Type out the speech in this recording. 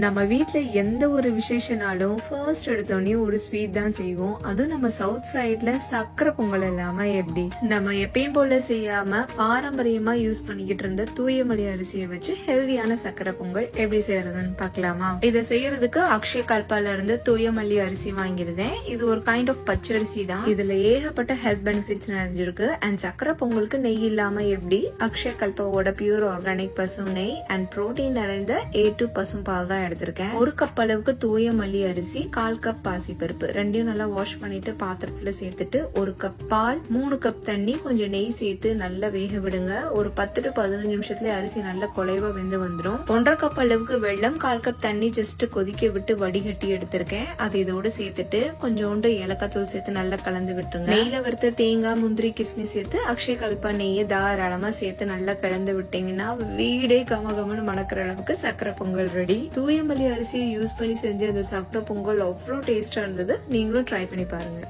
நம்ம வீட்ல எந்த ஒரு விசேஷனாலும் ஃபர்ஸ்ட் எடுத்தோடனே ஒரு ஸ்வீட் தான் செய்வோம். அதுவும் நம்ம சவுத் சைட்ல சக்கரை பொங்கல் இல்லாம எப்படி? நம்ம எப்பயும் போல செய்யாம பாரம்பரியமா யூஸ் பண்ணிக்கிட்டு இருந்த தூயமல்லி அரிசியை வச்சு ஹெல்தியான சக்கரை பொங்கல் எப்படி செய்யறதுன்னு பாக்கலாமா? இதை செய்யறதுக்கு அக்ஷய கல்பால இருந்து தூயமல்லி அரிசி வாங்கிருந்தேன். இது ஒரு கைண்ட் ஆஃப் பச்சரிசி தான். இதுல ஏகப்பட்ட ஹெல்த் பெனிஃபிட்ஸ் நிறைஞ்சிருக்கு. அண்ட் சக்கரை பொங்கலுக்கு நெய் இல்லாம எப்படி? அக்ஷய கல்பாவோட பியூர் ஆர்கானிக் பசு நெய் அண்ட் புரோட்டீன் நிறைந்த A2 பசும் பால் தான் எடுத்திருக்கேன். ஒரு கப் அளவுக்கு தூய மல்லி அரிசி, 1/4 கப் பாசிப்பருப்பு ரெண்டையும் நல்லா வாஷ் பண்ணிட்டு பாத்திரத்துல சேர்த்துட்டு 1 கப் பால், 3 கப் தண்ணி, கொஞ்சம் நெய் சேர்த்து நல்லா வேக விடுங்க. ஒரு 10 to 15 நிமிஷத்துல அரிசி நல்லா குலைவா வெந்து வந்துடும். 1/2 கப் அளவுக்கு வெல்லம், 1/4 கப் தண்ணி ஜஸ்ட் கொதிக்க விட்டு வடிகட்டி எடுத்திருக்கேன். அது இதோட சேர்த்துட்டு கொஞ்சோண்டு ஏலக்காய் தூள் சேர்த்து நல்லா கலந்து விட்டுருங்க. நெய்ல வறுத்த தேங்காய், முந்திரி, கிஸ்மிஸ் சேர்த்து அக்ஷய கல்பா நெய்யை தாராளமா சேர்த்து நல்லா கலந்து விட்டீங்கன்னா வீடே கமகமன்னு மணக்கிற அளவுக்கு சக்கரை பொங்கல் ரெடி. தூயமல்லி அரிசியை யூஸ் பண்ணி செஞ்ச அந்த சக்கரை பொங்கல் அவ்வளோ டேஸ்டா இருந்தது. நீங்களும் ட்ரை பண்ணி பாருங்க.